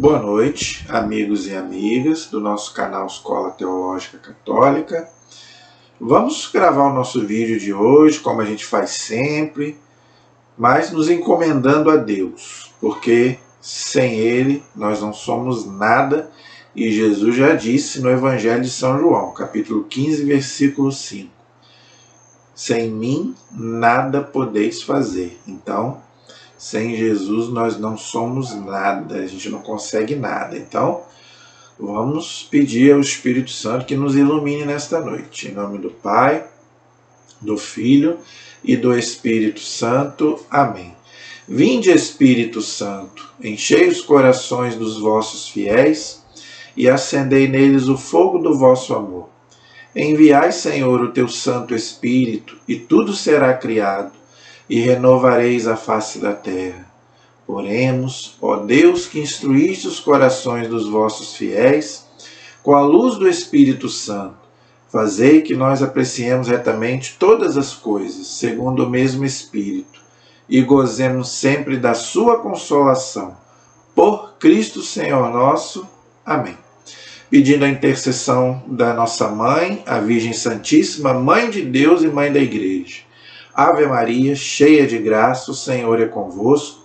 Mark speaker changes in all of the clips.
Speaker 1: Boa noite, amigos e amigas do nosso canal Escola Teológica Católica. Vamos gravar o nosso vídeo de hoje, como a gente faz sempre, mas nos encomendando a Deus, porque sem Ele nós não somos nada, e Jesus já disse no Evangelho de São João, capítulo 15, versículo 5. Sem mim nada podeis fazer. Então, sem Jesus nós não somos nada, a gente não consegue nada. Então, vamos pedir ao Espírito Santo que nos ilumine nesta noite. Em nome do Pai, do Filho e do Espírito Santo. Amém. Vinde, Espírito Santo, enchei os corações dos vossos fiéis e acendei neles o fogo do vosso amor. Enviai, Senhor, o teu Santo Espírito, e tudo será criado, e renovareis a face da terra. Oremos, ó Deus, que instruíste os corações dos vossos fiéis, com a luz do Espírito Santo, fazei que nós apreciemos retamente todas as coisas, segundo o mesmo Espírito, e gozemos sempre da sua consolação. Por Cristo Senhor nosso. Amém. Pedindo a intercessão da nossa Mãe, a Virgem Santíssima, Mãe de Deus e Mãe da Igreja. Ave Maria, cheia de graça, o Senhor é convosco.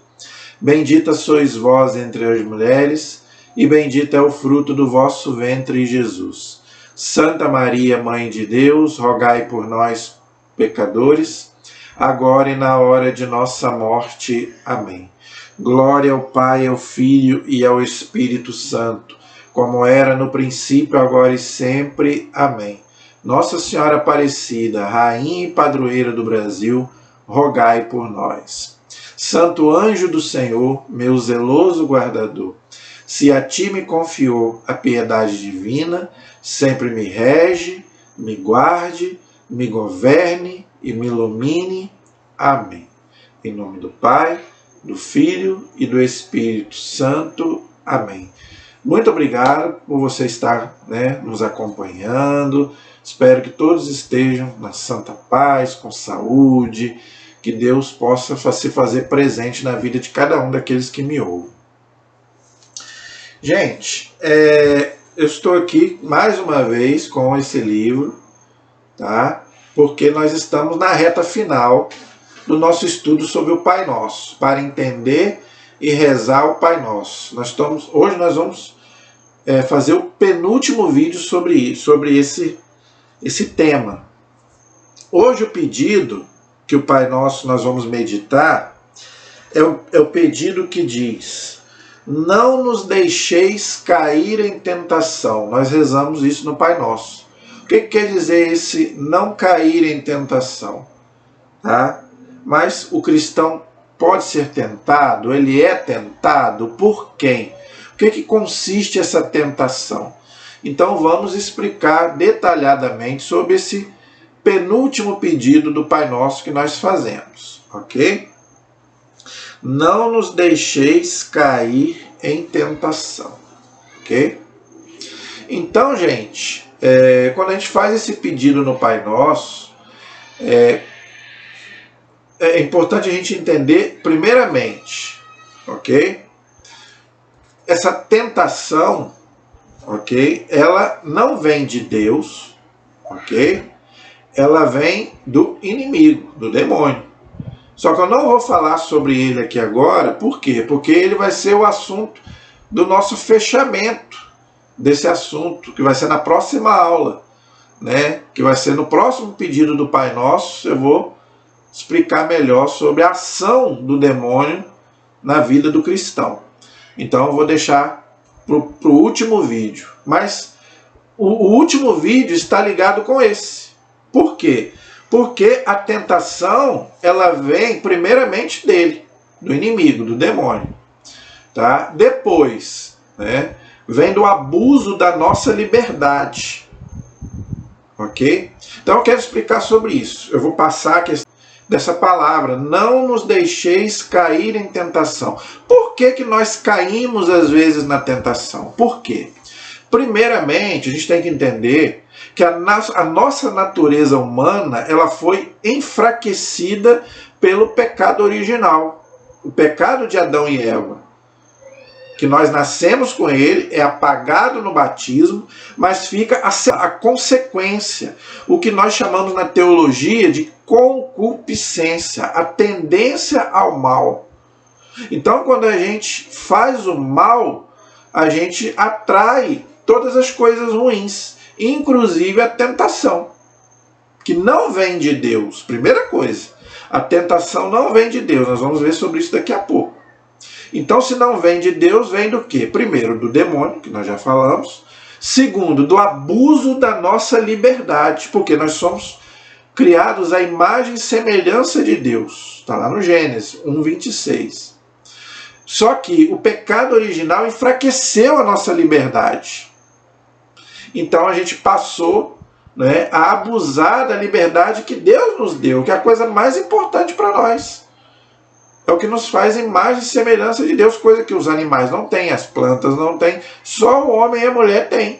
Speaker 1: Bendita sois vós entre as mulheres, e bendito é o fruto do vosso ventre, Jesus. Santa Maria, Mãe de Deus, rogai por nós, pecadores, agora e na hora de nossa morte. Amém. Glória ao Pai, ao Filho e ao Espírito Santo, como era no princípio, agora e sempre. Amém. Nossa Senhora Aparecida, Rainha e Padroeira do Brasil, rogai por nós. Santo anjo do Senhor, meu zeloso guardador, se a ti me confiou a piedade divina, sempre me rege, me guarde, me governe e me ilumine. Amém. Em nome do Pai, do Filho e do Espírito Santo. Amém. Muito obrigado por você estar nos acompanhando. Espero que todos estejam na santa paz, com saúde, que Deus possa se fazer presente na vida de cada um daqueles que me ouvem. Gente, eu estou aqui mais uma vez com esse livro, tá? Porque nós estamos na reta final do nosso estudo sobre o Pai Nosso, para entender e rezar o Pai Nosso. Hoje nós vamos fazer o penúltimo vídeo sobre esse tema. Hoje o pedido que o Pai Nosso nós vamos meditar é o pedido que diz: não nos deixeis cair em tentação. Nós rezamos isso no Pai Nosso. O que quer dizer esse não cair em tentação? Tá? Mas o cristão pode ser tentado, ele é tentado por quem? O que consiste essa tentação? Então vamos explicar detalhadamente sobre esse penúltimo pedido do Pai Nosso que nós fazemos, ok? Não nos deixeis cair em tentação, ok? Então, gente, quando a gente faz esse pedido no Pai Nosso, é importante a gente entender, primeiramente, ok? Essa tentação, ok? Ela não vem de Deus, ok? Ela vem do inimigo, do demônio. Só que eu não vou falar sobre ele aqui agora, por quê? Porque ele vai ser o assunto do nosso fechamento desse assunto, que vai ser na próxima aula, né? Que vai ser no próximo pedido do Pai Nosso, eu vou explicar melhor sobre a ação do demônio na vida do cristão. Então eu vou deixar para o último vídeo. Mas o último vídeo está ligado com esse. Por quê? Porque a tentação, ela vem primeiramente dele, do inimigo, do demônio. Tá? Depois, vem do abuso da nossa liberdade. Ok? Então eu quero explicar sobre isso. Eu vou passar a questão dessa palavra, não nos deixeis cair em tentação. Por que nós caímos às vezes na tentação? Por quê? Primeiramente, a gente tem que entender que a nossa natureza humana ela foi enfraquecida pelo pecado original, o pecado de Adão e Eva. que nós nascemos com ele, é apagado no batismo, mas fica a consequência, o que nós chamamos na teologia de concupiscência, a tendência ao mal. Então, quando a gente faz o mal, a gente atrai todas as coisas ruins, inclusive a tentação, que não vem de Deus. Primeira coisa, a tentação não vem de Deus. Nós vamos ver sobre isso daqui a pouco. Então, se não vem de Deus, vem do quê? Primeiro, do demônio, que nós já falamos. Segundo, do abuso da nossa liberdade, porque nós somos criados à imagem e semelhança de Deus. Está lá no Gênesis 1:26. Só que o pecado original enfraqueceu a nossa liberdade. Então a gente passou, né, a abusar da liberdade que Deus nos deu, que é a coisa mais importante para nós. É o que nos faz imagem e semelhança de Deus, coisa que os animais não têm, as plantas não têm, só o homem e a mulher têm.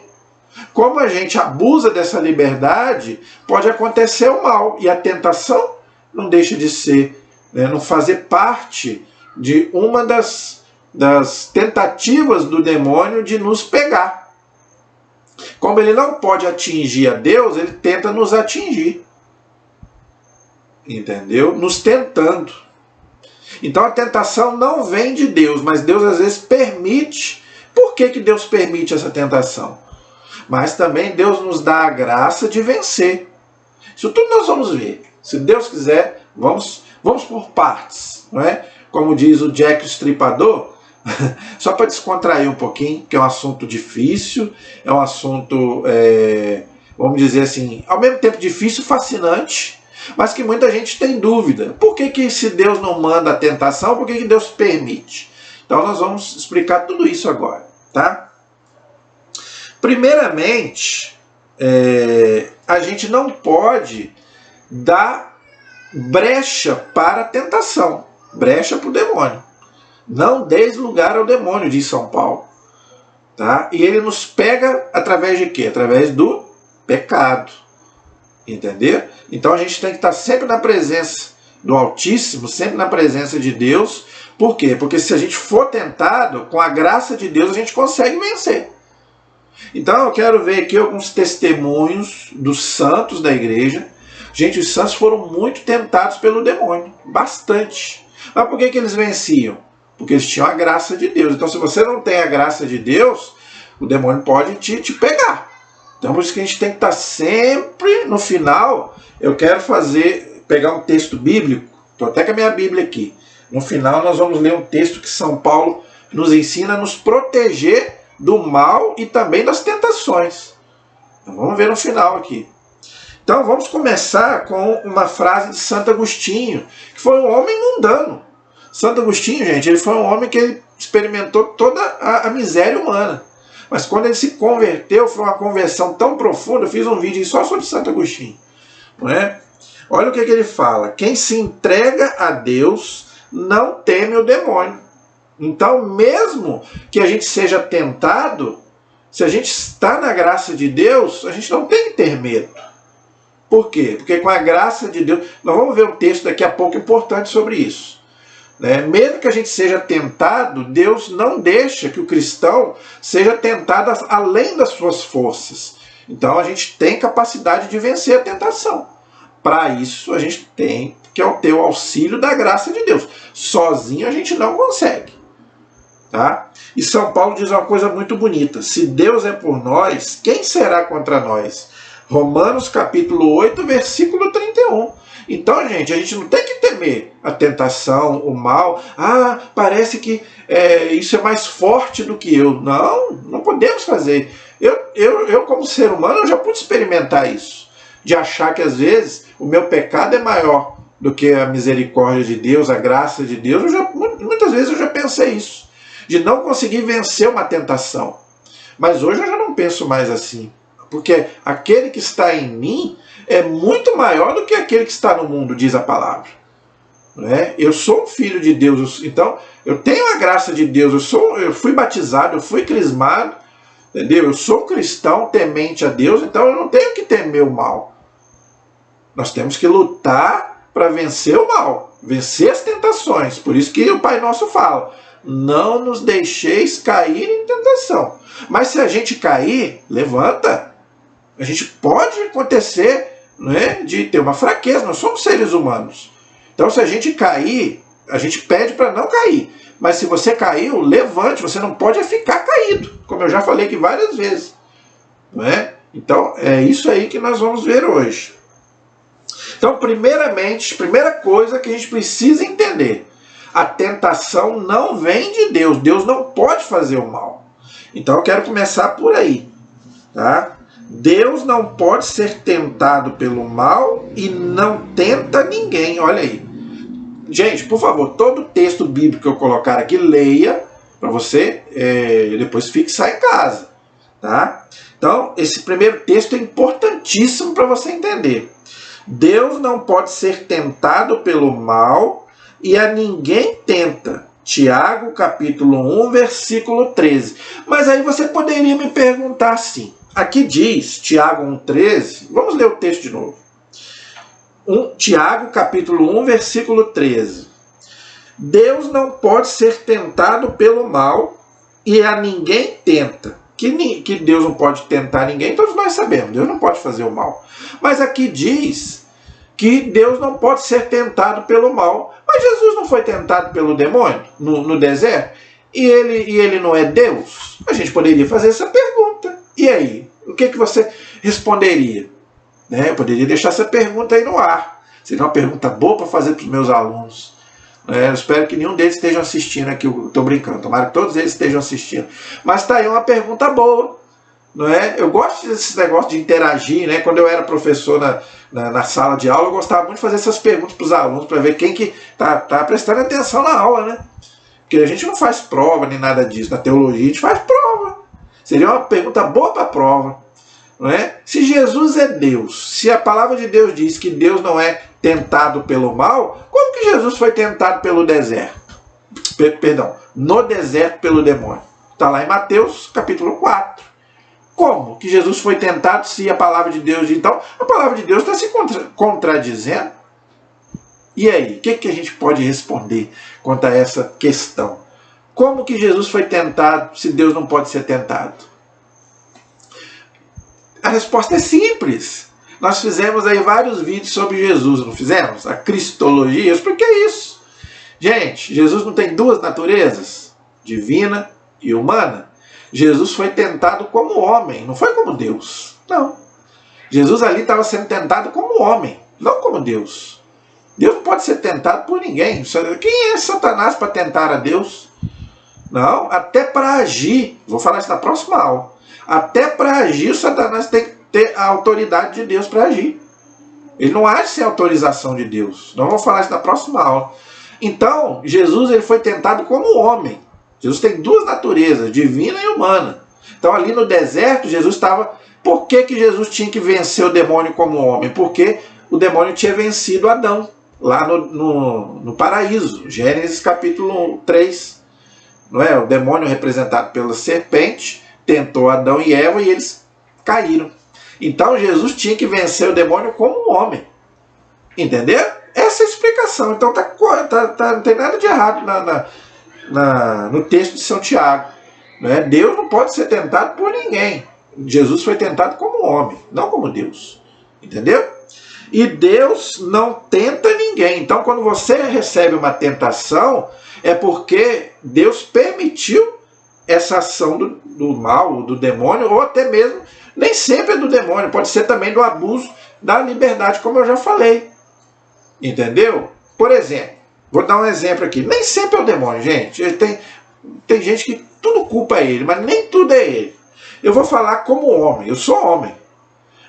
Speaker 1: Como a gente abusa dessa liberdade, pode acontecer o mal. E a tentação não deixa de ser, né, não fazer parte de uma das tentativas do demônio de nos pegar. Como ele não pode atingir a Deus, ele tenta nos atingir. Entendeu? Nos tentando. Então a tentação não vem de Deus, mas Deus às vezes permite. Por que Deus permite essa tentação? Mas também Deus nos dá a graça de vencer. Isso tudo nós vamos ver. Se Deus quiser, vamos por partes, não é? Como diz o Jack o Estripador, só para descontrair um pouquinho, que é um assunto difícil, é um assunto, vamos dizer assim, ao mesmo tempo difícil, fascinante, mas que muita gente tem dúvida. Por que se Deus não manda a tentação, por que Deus permite? Então nós vamos explicar tudo isso agora, tá? Primeiramente, a gente não pode dar brecha para a tentação, brecha para o demônio. Não deis lugar ao demônio, diz São Paulo. Tá? E ele nos pega através de quê? Através do pecado. Entendeu? Então a gente tem que estar sempre na presença do Altíssimo, sempre na presença de Deus. Por quê? Porque se a gente for tentado, com a graça de Deus a gente consegue vencer. Então eu quero ver aqui alguns testemunhos dos santos da igreja. Gente, os santos foram muito tentados pelo demônio, bastante. Mas por que eles venciam? Porque eles tinham a graça de Deus. Então se você não tem a graça de Deus, o demônio pode te pegar. Então por isso que a gente tem que estar sempre no final. Eu quero pegar um texto bíblico, estou até com a minha Bíblia aqui. No final nós vamos ler um texto que São Paulo nos ensina a nos proteger do mal e também das tentações. Então vamos ver no final aqui. Então vamos começar com uma frase de Santo Agostinho, que foi um homem mundano. Santo Agostinho, gente, ele foi um homem que ele experimentou toda a miséria humana. Mas quando ele se converteu, foi uma conversão tão profunda, eu fiz um vídeo só sobre Santo Agostinho. Não é? Olha o que ele fala. Quem se entrega a Deus não teme o demônio. Então, mesmo que a gente seja tentado, se a gente está na graça de Deus, a gente não tem que ter medo. Por quê? Porque com a graça de Deus... Nós vamos ver um texto daqui a pouco importante sobre isso. Né? Mesmo que a gente seja tentado, Deus não deixa que o cristão seja tentado além das suas forças. Então a gente tem capacidade de vencer a tentação. Para isso a gente tem que ter o auxílio da graça de Deus. Sozinho a gente não consegue. Tá? E São Paulo diz uma coisa muito bonita. Se Deus é por nós, quem será contra nós? Romanos capítulo 8, versículo 31. Então, gente, a gente não tem que temer a tentação, o mal. Ah, parece que isso é mais forte do que eu. Não, não podemos fazer. Eu como ser humano, eu já pude experimentar isso. De achar que, às vezes, o meu pecado é maior do que a misericórdia de Deus, a graça de Deus. Muitas vezes eu já pensei isso. De não conseguir vencer uma tentação. Mas hoje eu já não penso mais assim. Porque aquele que está em mim é muito maior do que aquele que está no mundo, diz a palavra. Né? Eu sou um filho de Deus, então eu tenho a graça de Deus, eu fui batizado, eu fui crismado, entendeu? Eu sou cristão temente a Deus, então eu não tenho que temer o mal. Nós temos que lutar para vencer o mal, vencer as tentações. Por isso que o Pai Nosso fala, não nos deixeis cair em tentação. Mas se a gente cair, levanta. A gente pode acontecer, né, de ter uma fraqueza, nós somos seres humanos. Então se a gente cair, a gente pede para não cair. Mas se você caiu, levante, você não pode ficar caído, como eu já falei aqui várias vezes. Não é? Então é isso aí que nós vamos ver hoje. Então, primeiramente, primeira coisa que a gente precisa entender, a tentação não vem de Deus. Deus não pode fazer o mal. Então eu quero começar por aí. Tá? Deus não pode ser tentado pelo mal e não tenta ninguém. Olha aí. Gente, por favor, todo texto bíblico que eu colocar aqui, leia para você depois fixar em casa. Tá? Então, esse primeiro texto é importantíssimo para você entender. Deus não pode ser tentado pelo mal e a ninguém tenta. Tiago, capítulo 1, versículo 13. Mas aí você poderia me perguntar assim. Aqui diz, Tiago 1,13. Vamos ler o texto de novo. Tiago, capítulo 1, versículo 13. Deus não pode ser tentado pelo mal e a ninguém tenta. Que Deus não pode tentar ninguém, todos nós sabemos. Deus não pode fazer o mal. Mas aqui diz que Deus não pode ser tentado pelo mal. Mas Jesus não foi tentado pelo demônio no deserto? E ele não é Deus? A gente poderia fazer essa pergunta. E aí? O que você responderia? Eu poderia deixar essa pergunta aí no ar. Seria uma pergunta boa para fazer para os meus alunos. Eu espero que nenhum deles esteja assistindo aqui. Eu estou brincando. Tomara que todos eles estejam assistindo. Mas está aí uma pergunta boa. Não é? Eu gosto desse negócio de interagir. Né? Quando eu era professor na sala de aula, eu gostava muito de fazer essas perguntas para os alunos, para ver quem que tá prestando atenção na aula. Né? Porque a gente não faz prova nem nada disso. Na teologia a gente faz prova. Seria uma pergunta boa para a prova. Não é? Se Jesus é Deus, se a palavra de Deus diz que Deus não é tentado pelo mal, como que Jesus foi tentado pelo deserto? No deserto pelo demônio. Está lá em Mateus capítulo 4. Como que Jesus foi tentado se a palavra de Deus... Então, a palavra de Deus está se contradizendo. E aí, o que a gente pode responder quanto a essa questão? Como que Jesus foi tentado se Deus não pode ser tentado? A resposta é simples. Nós fizemos aí vários vídeos sobre Jesus, não fizemos? A cristologia, eu expliquei isso. Gente, Jesus não tem duas naturezas, divina e humana. Jesus foi tentado como homem, não foi como Deus. Não. Jesus ali estava sendo tentado como homem, não como Deus. Deus não pode ser tentado por ninguém. Quem é Satanás para tentar a Deus? Não, até para agir. Vou falar isso na próxima aula. Até para agir, o Satanás tem que ter a autoridade de Deus para agir. Ele não age sem autorização de Deus. Nós vamos falar isso na próxima aula. Então, Jesus ele foi tentado como homem. Jesus tem duas naturezas, divina e humana. Então, ali no deserto, Jesus estava... Por que Jesus tinha que vencer o demônio como homem? Porque o demônio tinha vencido Adão, lá no paraíso. Gênesis capítulo 3. Não é? O demônio representado pela serpente tentou Adão e Eva e eles caíram. Então Jesus tinha que vencer o demônio como homem. Entendeu? Essa é a explicação. Então não tem nada de errado no texto de São Tiago. Né? Deus não pode ser tentado por ninguém. Jesus foi tentado como homem, não como Deus. Entendeu? E Deus não tenta ninguém. Então quando você recebe uma tentação, é porque Deus permitiu essa ação do mal, do demônio, ou até mesmo, nem sempre é do demônio, pode ser também do abuso da liberdade, como eu já falei. Entendeu? Por exemplo, vou dar um exemplo aqui. Nem sempre é o demônio, gente. Tem gente que tudo culpa ele, mas nem tudo é ele. Eu vou falar como homem, eu sou homem.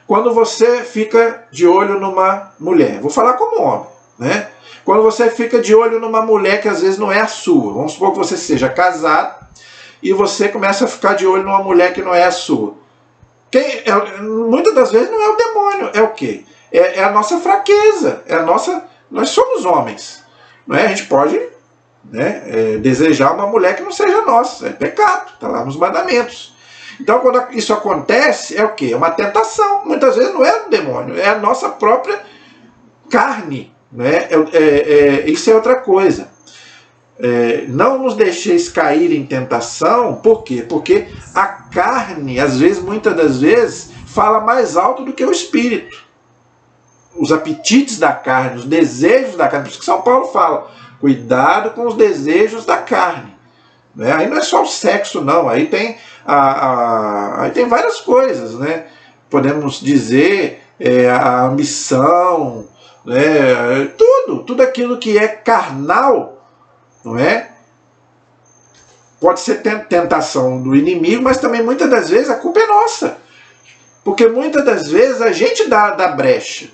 Speaker 1: Quando você fica de olho numa mulher, vou falar como homem, né? Quando você fica de olho numa mulher que às vezes não é a sua, vamos supor que você seja casado, e você começa a ficar de olho numa mulher que não é a sua. Muitas das vezes não é o demônio, é o quê? É a nossa fraqueza, nós somos homens. Não é? A gente pode, né, desejar uma mulher que não seja nossa, é pecado, está lá nos mandamentos. Então quando isso acontece, é o quê? É uma tentação, muitas vezes não é o demônio, é a nossa própria carne. Né? Isso é outra coisa. não nos deixeis cair em tentação. Por quê? Porque a carne, às vezes, muitas das vezes, fala mais alto do que o espírito. Os apetites da carne, os desejos da carne. Por isso que São Paulo fala, cuidado com os desejos da carne. Né? Aí não é só o sexo, não. Aí tem, aí tem várias coisas. Né? Podemos dizer a ambição, né? Tudo aquilo que é carnal, não é? Pode ser tentação do inimigo, mas também muitas das vezes a culpa é nossa. Porque muitas das vezes a gente dá brecha.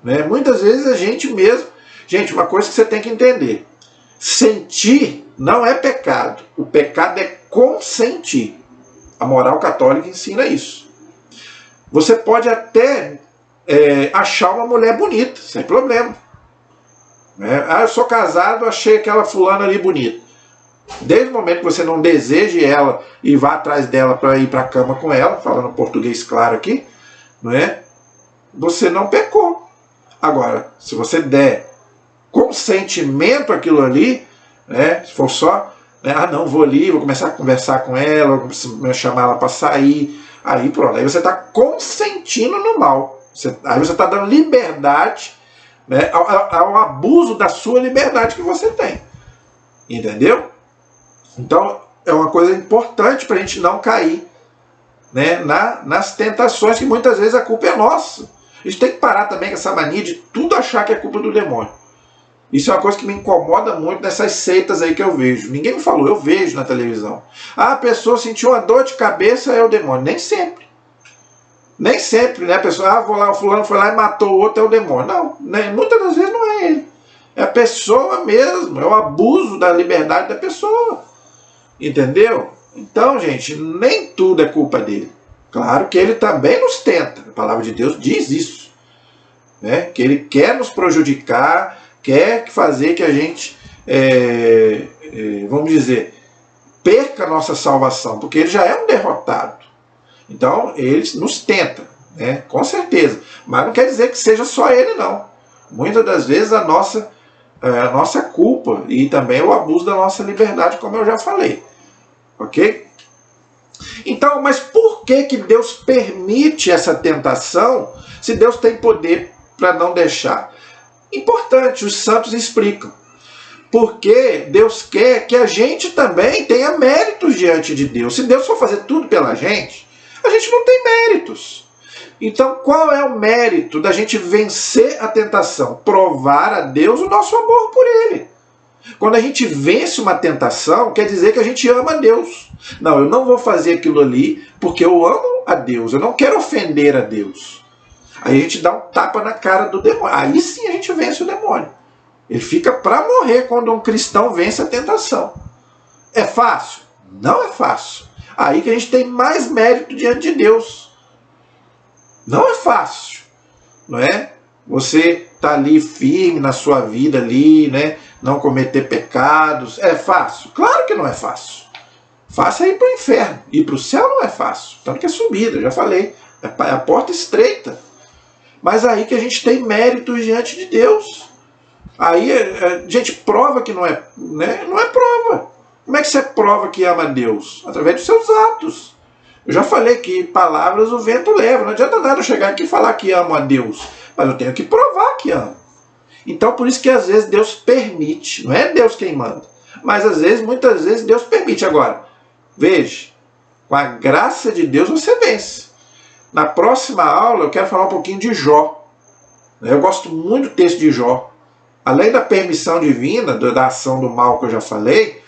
Speaker 1: Né? Muitas vezes a gente mesmo... Gente, uma coisa que você tem que entender. Sentir não é pecado. O pecado é consentir. A moral católica ensina isso. Você pode até achar uma mulher bonita, sem problema. Né? Eu sou casado, achei aquela fulana ali bonita. Desde o momento que você não deseje ela e vá atrás dela para ir para a cama com ela, falando português claro aqui, não é? Você não pecou. Agora, se você der consentimento àquilo ali, né? Se for só, né? Não, vou ali, vou começar a conversar com ela, vou chamar ela para sair, aí pronto, aí você está consentindo no mal. Aí você está dando liberdade, né, ao abuso da sua liberdade que você tem. Entendeu? Então, é uma coisa importante para a gente não cair, né, nas tentações, que muitas vezes a culpa é nossa. A gente tem que parar também com essa mania de tudo achar que é culpa do demônio. Isso é uma coisa que me incomoda muito nessas seitas aí que eu vejo. Ninguém me falou, eu vejo na televisão. A pessoa sentiu uma dor de cabeça, é o demônio. Nem sempre. Nem sempre, né? A pessoa, vou lá, o fulano foi lá e matou o outro, é o demônio. Não, né? Muitas das vezes não é ele. É a pessoa mesmo, é o abuso da liberdade da pessoa. Entendeu? Então, gente, nem tudo é culpa dele. Claro que ele também nos tenta. A palavra de Deus diz isso. Né? Que ele quer nos prejudicar, quer fazer que a gente, vamos dizer, perca a nossa salvação, porque ele já é um derrotado. Então, ele nos tenta, né? Com certeza. Mas não quer dizer que seja só ele, não. Muitas das vezes a nossa culpa e também o abuso da nossa liberdade, como eu já falei. Ok? Então, mas por que Deus permite essa tentação, se Deus tem poder para não deixar? Importante, os santos explicam. Porque Deus quer que a gente também tenha méritos diante de Deus. Se Deus for fazer tudo pela gente, a gente não tem méritos. Então, qual é o mérito da gente vencer a tentação? Provar a Deus o nosso amor por Ele. Quando a gente vence uma tentação, quer dizer que a gente ama a Deus. Não, eu não vou fazer aquilo ali porque eu amo a Deus. Eu não quero ofender a Deus. Aí a gente dá um tapa na cara do demônio. Aí sim a gente vence o demônio. Ele fica para morrer quando um cristão vence a tentação. É fácil? Não é fácil. Aí que a gente tem mais mérito diante de Deus. Não é fácil, não é? Você tá ali firme na sua vida ali, né? Não cometer pecados. É fácil? Claro que não é fácil. Fácil é ir para o inferno. Ir para o céu não é fácil. Tanto que é subida, já falei. É a porta estreita. Mas aí que a gente tem méritos diante de Deus. Aí a gente prova que não é, né? Não é prova. Como é que você prova que ama a Deus? Através dos seus atos. Eu já falei que palavras o vento leva. Não adianta nada eu chegar aqui e falar que amo a Deus. Mas eu tenho que provar que amo. Então por isso que às vezes Deus permite. Não é Deus quem manda. Mas às vezes, muitas vezes Deus permite. Agora, veja. Com a graça de Deus você vence. Na próxima aula eu quero falar um pouquinho de Jó. Eu gosto muito do texto de Jó. Além da permissão divina, da ação do mal que eu já falei,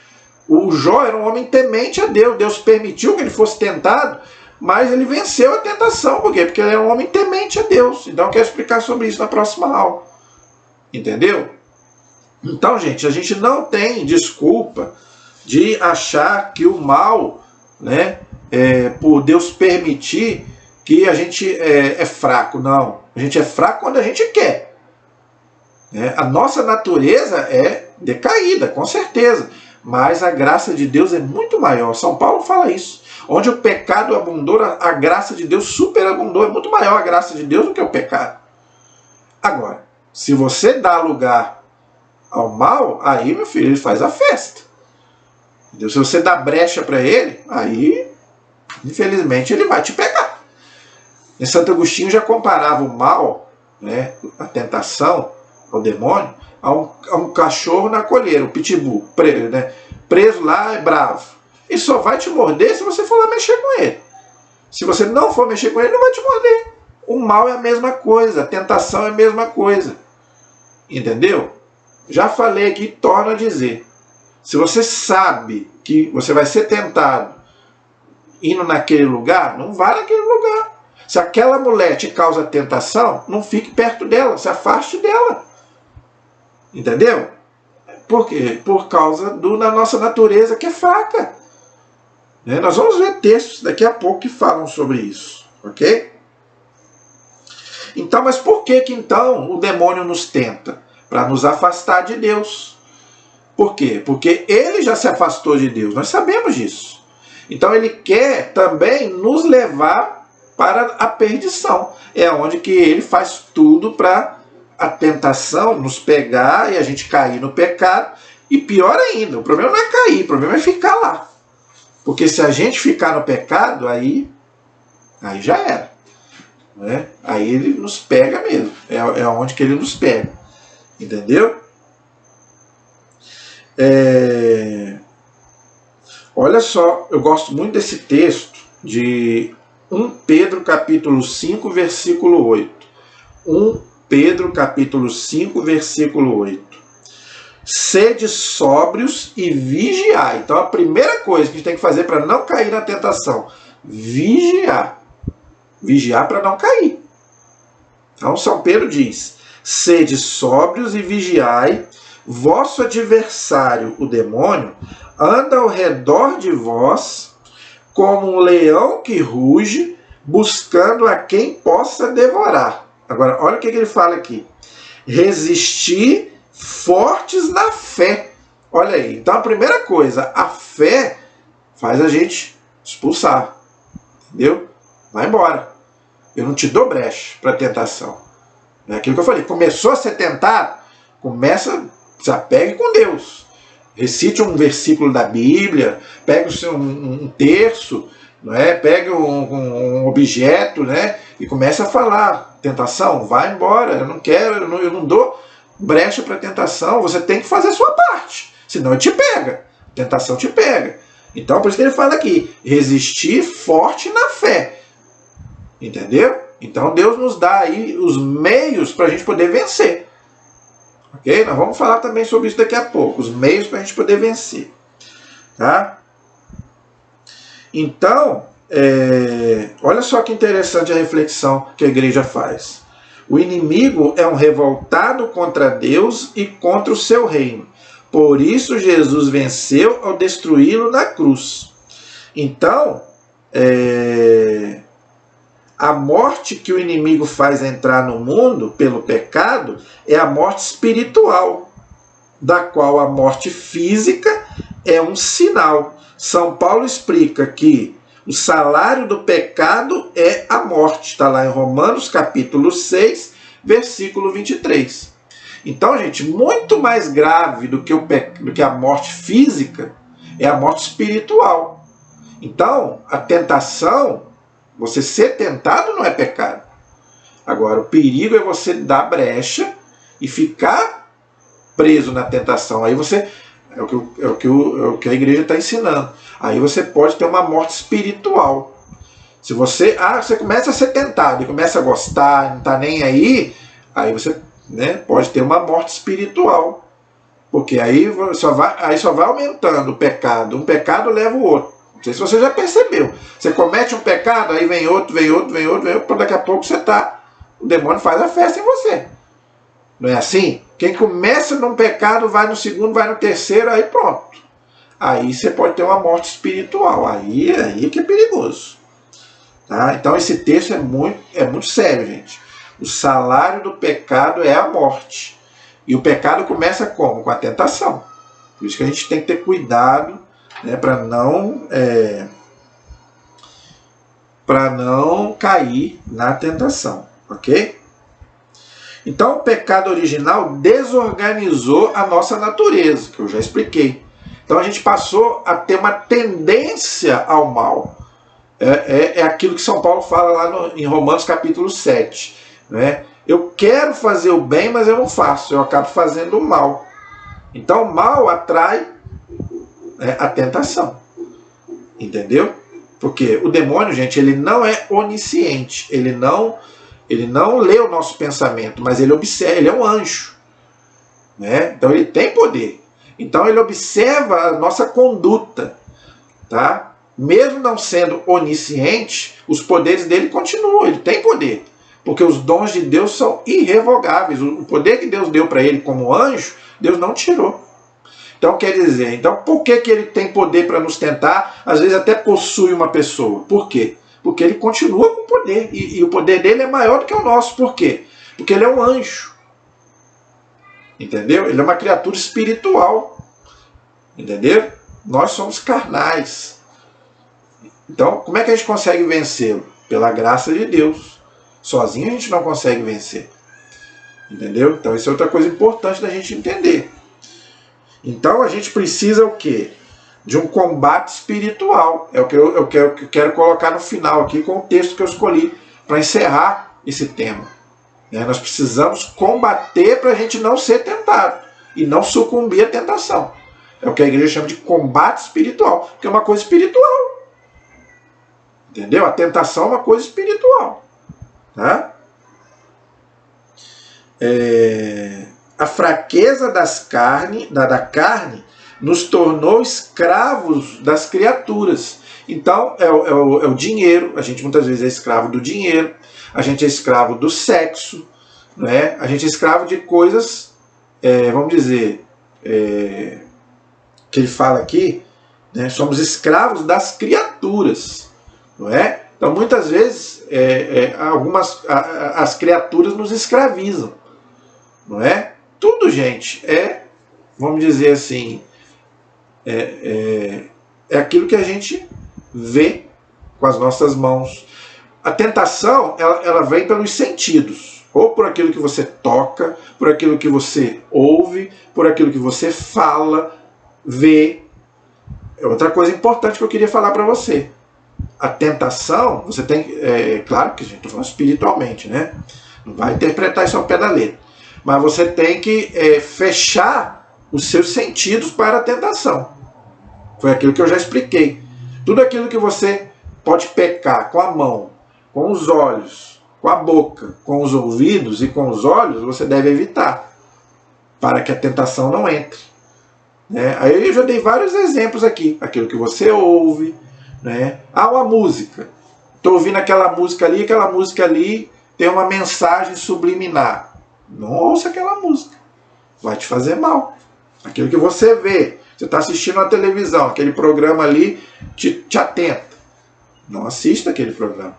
Speaker 1: o Jó era um homem temente a Deus. Deus permitiu que ele fosse tentado, mas ele venceu a tentação. Por quê? Porque ele era um homem temente a Deus. Então eu quero explicar sobre isso na próxima aula. Entendeu? Então, gente, a gente não tem desculpa de achar que o mal, né, por Deus permitir, que a gente é fraco. Não. A gente é fraco quando a gente quer. A nossa natureza é decaída, com certeza. Mas a graça de Deus é muito maior. São Paulo fala isso. Onde o pecado abundou, a graça de Deus superabundou. É muito maior a graça de Deus do que o pecado. Agora, se você dá lugar ao mal, aí, meu filho, ele faz a festa. Entendeu? Se você dá brecha para ele, aí, infelizmente, ele vai te pegar. E Santo Agostinho já comparava o mal, né, a tentação, ao demônio, a um cachorro na coleira, o pitbull, preso lá, é bravo. Ele só vai te morder se você for lá mexer com ele. Se você não for mexer com ele, não vai te morder. O mal é a mesma coisa, a tentação é a mesma coisa. Entendeu? Já falei aqui, torno a dizer. Se você sabe que você vai ser tentado indo naquele lugar, não vá naquele lugar. Se aquela mulher te causa tentação, não fique perto dela, se afaste dela. Entendeu? Por quê? Por causa da nossa natureza que é fraca. Nós vamos ver textos daqui a pouco que falam sobre isso. Ok? Então, mas por que então o demônio nos tenta? Para nos afastar de Deus. Por quê? Porque ele já se afastou de Deus. Nós sabemos disso. Então ele quer também nos levar para a perdição. É onde que ele faz tudo para a tentação nos pegar e a gente cair no pecado. E pior ainda, o problema não é cair, o problema é ficar lá. Porque se a gente ficar no pecado, aí já era. Né? Aí ele nos pega mesmo. É onde que ele nos pega. Entendeu? Olha só, eu gosto muito desse texto de 1 Pedro capítulo 5, versículo 8. 1 Pedro capítulo 5, versículo 8. Sede sóbrios e vigiai. Então a primeira coisa que a gente tem que fazer para não cair na tentação, vigiar. Vigiar para não cair. Então São Pedro diz: sede sóbrios e vigiai, vosso adversário, o demônio, anda ao redor de vós como um leão que ruge, buscando a quem possa devorar. Agora, olha o que ele fala aqui. Resistir fortes na fé. Olha aí. Então, a primeira coisa, a fé faz a gente expulsar. Entendeu? Vai embora. Eu não te dou brecha para tentação. É aquilo que eu falei. Começou a ser tentado, se apegue com Deus. Recite um versículo da Bíblia, pegue um terço, não é? Pegue um objeto, né? E comece a falar. Tentação, vai embora. Eu não quero, eu não dou brecha para tentação. Você tem que fazer a sua parte. Senão ele te pega. A tentação te pega. Então, por isso que ele fala aqui, resistir forte na fé. Entendeu? Então Deus nos dá aí os meios para a gente poder vencer. Ok? Nós vamos falar também sobre isso daqui a pouco. Os meios para a gente poder vencer. Tá? Então, olha só que interessante a reflexão que a igreja faz. O inimigo é um revoltado contra Deus e contra o seu reino. Por isso Jesus venceu ao destruí-lo na cruz. Então, a morte que o inimigo faz entrar no mundo pelo pecado é a morte espiritual, da qual a morte física é um sinal. São Paulo explica que o salário do pecado é a morte. Está lá em Romanos capítulo 6, versículo 23. Então, gente, muito mais grave do que a morte física é a morte espiritual. Então, a tentação, você ser tentado não é pecado. Agora, o perigo é você dar brecha e ficar preso na tentação. Aí você, é o que a igreja está ensinando. Aí você pode ter uma morte espiritual. Se você começa a ser tentado e começa a gostar, não está nem aí você, né, pode ter uma morte espiritual. Porque aí só vai aumentando o pecado. Um pecado leva o outro. Não sei se você já percebeu. Você comete um pecado, aí vem outro, para daqui a pouco o demônio faz a festa em você. Não é assim? Quem começa num pecado, vai no segundo, vai no terceiro, aí pronto. Aí você pode ter uma morte espiritual. Aí que é perigoso. Tá? Então esse texto é muito sério, gente. O salário do pecado é a morte. E o pecado começa como? Com a tentação. Por isso que a gente tem que ter cuidado, né, para não cair na tentação. Ok? Então o pecado original desorganizou a nossa natureza, que eu já expliquei. Então a gente passou a ter uma tendência ao mal. É aquilo que São Paulo fala lá em Romanos capítulo 7. Né? Eu quero fazer o bem, mas eu não faço, eu acabo fazendo o mal. Então o mal atrai a tentação. Entendeu? Porque o demônio, gente, ele não é onisciente, ele não lê o nosso pensamento, mas ele observa, ele é um anjo. Né? Então ele tem poder. Então ele observa a nossa conduta. Tá? Mesmo não sendo onisciente, os poderes dele continuam, ele tem poder. Porque os dons de Deus são irrevogáveis. O poder que Deus deu para ele como anjo, Deus não tirou. Então quer dizer, por que ele tem poder para nos tentar? Às vezes até possui uma pessoa. Por quê? Porque ele continua com poder. E o poder dele é maior do que o nosso. Por quê? Porque ele é um anjo. Entendeu? Ele é uma criatura espiritual. Entendeu? Nós somos carnais. Então, como é que a gente consegue vencê-lo? Pela graça de Deus. Sozinho a gente não consegue vencer. Entendeu? Então, isso é outra coisa importante da gente entender. Então, a gente precisa o quê? De um combate espiritual. É o que eu quero colocar no final aqui com o texto que eu escolhi para encerrar esse tema. Nós precisamos combater para a gente não ser tentado e não sucumbir à tentação. É o que a igreja chama de combate espiritual, que é uma coisa espiritual. Entendeu? A tentação é uma coisa espiritual. Tá? A fraqueza da carne nos tornou escravos das criaturas. Então, é o dinheiro. A gente muitas vezes é escravo do dinheiro. A gente é escravo do sexo. Né? A gente é escravo de coisas, vamos dizer, que ele fala aqui, né? Somos escravos das criaturas. Não é? Então, muitas vezes, as criaturas nos escravizam. Não é? Tudo, gente, vamos dizer assim, é aquilo que a gente vê com as nossas mãos. A tentação, ela vem pelos sentidos. Ou por aquilo que você toca, por aquilo que você ouve, por aquilo que você fala, vê. É outra coisa importante que eu queria falar para você. A tentação, você tem... claro que a gente está falando espiritualmente, né? Não vai interpretar isso ao pé da letra. Mas você tem que fechar os seus sentidos para a tentação. Foi aquilo que eu já expliquei. Tudo aquilo que você pode pecar com a mão, com os olhos, com a boca, com os ouvidos e com os olhos, você deve evitar, para que a tentação não entre. Né? Aí eu já dei vários exemplos aqui. Aquilo que você ouve, né? Uma música. Estou ouvindo aquela música ali tem uma mensagem subliminar. Não ouça aquela música. Vai te fazer mal. Aquilo que você vê. Você está assistindo a televisão, aquele programa ali te atenta. Não assista aquele programa.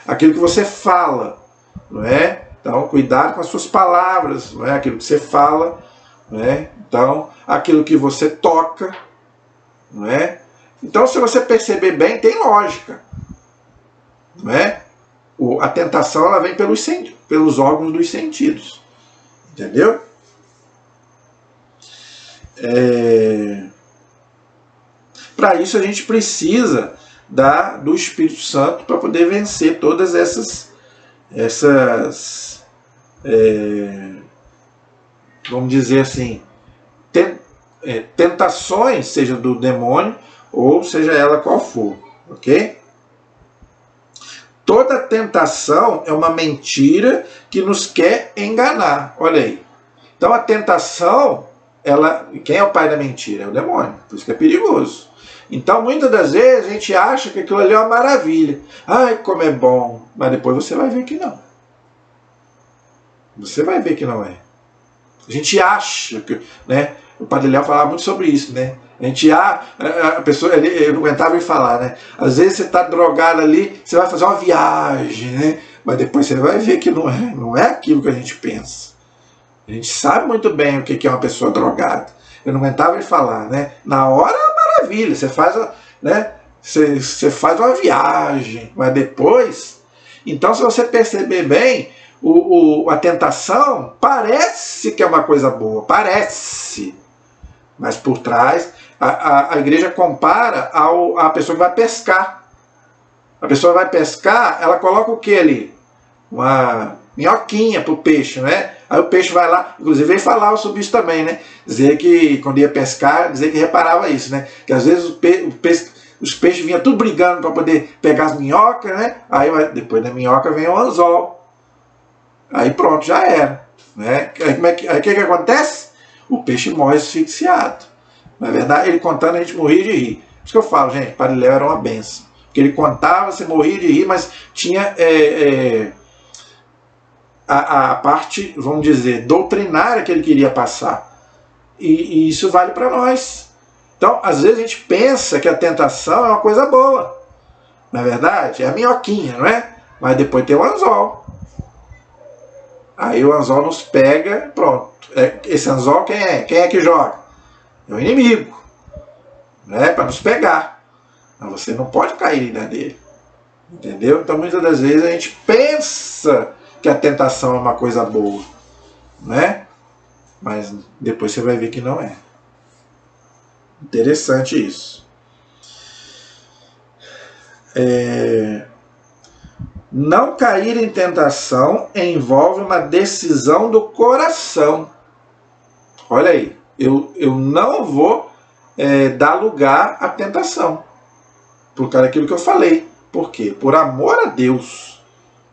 Speaker 1: Aquilo que você fala. Não é? Então, cuidado com as suas palavras. Não é? Aquilo que você fala. Não é? Então, aquilo que você toca. Não é? Então, se você perceber bem, tem lógica. Não é? A tentação ela vem pelos órgãos dos sentidos. Entendeu? Para isso a gente precisa do Espírito Santo para poder vencer todas essas vamos dizer assim, tentações, seja do demônio ou seja ela qual for, ok? Toda tentação é uma mentira que nos quer enganar. Olha aí. Então a tentação, quem é o pai da mentira? É o demônio. Por isso que é perigoso. Então muitas das vezes a gente acha que aquilo ali é uma maravilha. Ai, como é bom. Mas depois você vai ver que não. Você vai ver que não é. A gente acha que... né? O Padre Léo falava muito sobre isso, né? A pessoa, ele não aguentava falar, né? Às vezes você está drogado ali, você vai fazer uma viagem, né? Mas depois você vai ver que não é aquilo que a gente pensa. A gente sabe muito bem o que é uma pessoa drogada. Eu não aguentava falar, né? Na hora é uma maravilha, você faz, né? Você faz uma viagem, mas depois... Então, se você perceber bem, a tentação parece que é uma coisa boa, parece, mas por trás a igreja compara a pessoa que vai pescar. A pessoa vai pescar, ela coloca o que ali? Uma minhoquinha para o peixe, né? Aí o peixe vai lá, inclusive ele falava sobre isso também, né? Dizer que quando ia pescar, dizer que reparava isso, né? Que às vezes os peixes vinham tudo brigando para poder pegar as minhocas, né? Aí depois da minhoca vem o anzol. Aí pronto, já era. Né? Aí o que acontece? O peixe morre asfixiado. Na verdade, ele contando, a gente morria de rir. Por isso que eu falo, gente, Padre Léo era uma benção. Porque ele contava, você morria de rir, mas tinha a parte, vamos dizer, doutrinária que ele queria passar. E isso vale para nós. Então, às vezes a gente pensa que a tentação é uma coisa boa. Na verdade, é a minhoquinha, não é? Mas depois tem o anzol. Aí o anzol nos pega, pronto. Esse anzol quem é? Quem é que joga? É o inimigo. Né? Para nos pegar. Mas você não pode cair dele. Entendeu? Então muitas das vezes a gente pensa que a tentação é uma coisa boa. Né? Mas depois você vai ver que não é. Interessante isso. Não cair em tentação envolve uma decisão do coração. Olha aí, eu não vou dar lugar à tentação. Por causa daquilo que eu falei. Por quê? Por amor a Deus.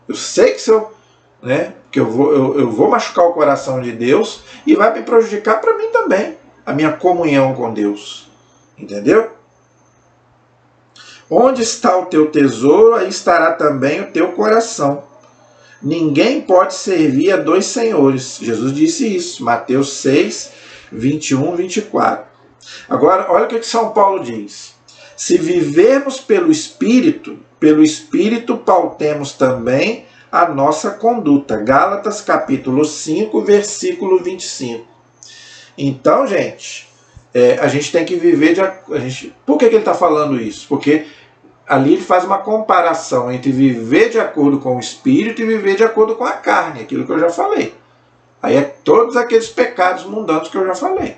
Speaker 1: Eu sei que se eu... Né, que eu vou machucar o coração de Deus e vai me prejudicar para mim também. A minha comunhão com Deus. Entendeu? Onde está o teu tesouro, aí estará também o teu coração. Ninguém pode servir a dois senhores. Jesus disse isso. Mateus 6, 21, 24. Agora, olha o que São Paulo diz. Se vivermos pelo Espírito pautemos também a nossa conduta. Gálatas capítulo 5, versículo 25. Então, gente, a gente tem que viver Por que ele está falando isso? Porque ali ele faz uma comparação entre viver de acordo com o Espírito e viver de acordo com a carne, aquilo que eu já falei. Aí é todos aqueles pecados mundanos que eu já falei.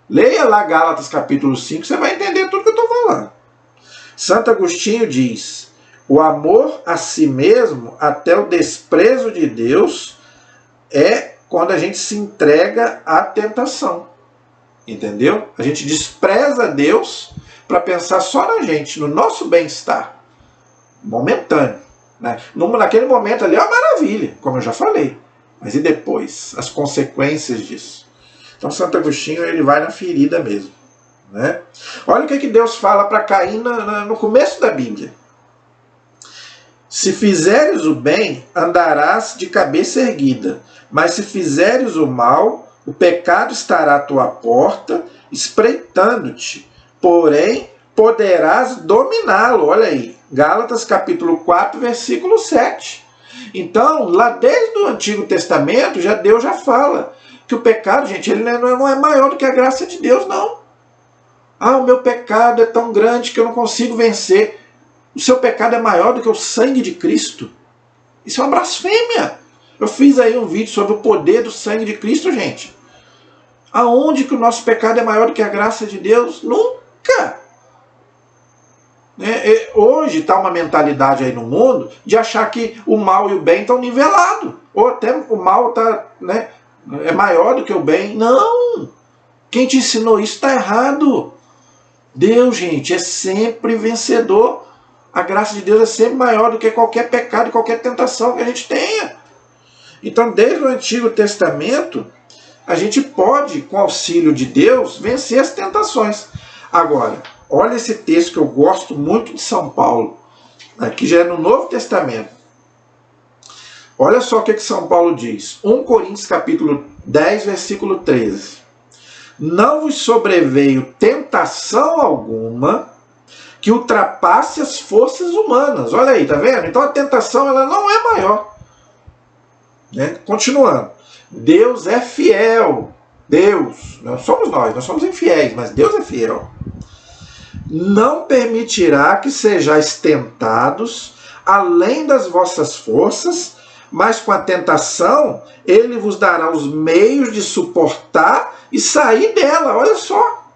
Speaker 1: Leia lá Gálatas capítulo 5, você vai entender tudo que eu estou falando. Santo Agostinho diz: o amor a si mesmo, até o desprezo de Deus, é quando a gente se entrega à tentação. Entendeu? A gente despreza Deus para pensar só na gente, no nosso bem-estar momentâneo. Né? Naquele momento ali é uma maravilha, como eu já falei. Mas e depois? As consequências disso. Então Santo Agostinho ele vai na ferida mesmo. Né? Olha o que Deus fala para Caim no começo da Bíblia. Se fizeres o bem, andarás de cabeça erguida. Mas se fizeres o mal, o pecado estará à tua porta, espreitando-te. Porém, poderás dominá-lo. Olha aí, Gálatas capítulo 4, versículo 7. Então, lá desde o Antigo Testamento, Deus já fala que o pecado, gente, ele não é maior do que a graça de Deus, não. O meu pecado é tão grande que eu não consigo vencer. O seu pecado é maior do que o sangue de Cristo. Isso é uma blasfêmia. Eu fiz aí um vídeo sobre o poder do sangue de Cristo, gente. Aonde que o nosso pecado é maior do que a graça de Deus? Nunca! Hoje está uma mentalidade aí no mundo de achar que o mal e o bem estão nivelados. Ou até o mal é maior do que o bem. Não! Quem te ensinou isso está errado. Deus, gente, é sempre vencedor. A graça de Deus é sempre maior do que qualquer pecado, qualquer tentação que a gente tenha. Então, desde o Antigo Testamento, a gente pode, com o auxílio de Deus, vencer as tentações. Agora, olha esse texto que eu gosto muito de São Paulo, que já é no Novo Testamento. Olha só o que São Paulo diz. 1 Coríntios capítulo 10, versículo 13. Não vos sobreveio tentação alguma que ultrapasse as forças humanas. Olha aí, tá vendo? Então a tentação ela não é maior. Continuando. Deus é fiel. Deus, não somos nós somos infiéis, mas Deus é fiel. Não permitirá que sejais tentados além das vossas forças, mas com a tentação ele vos dará os meios de suportar e sair dela. Olha só.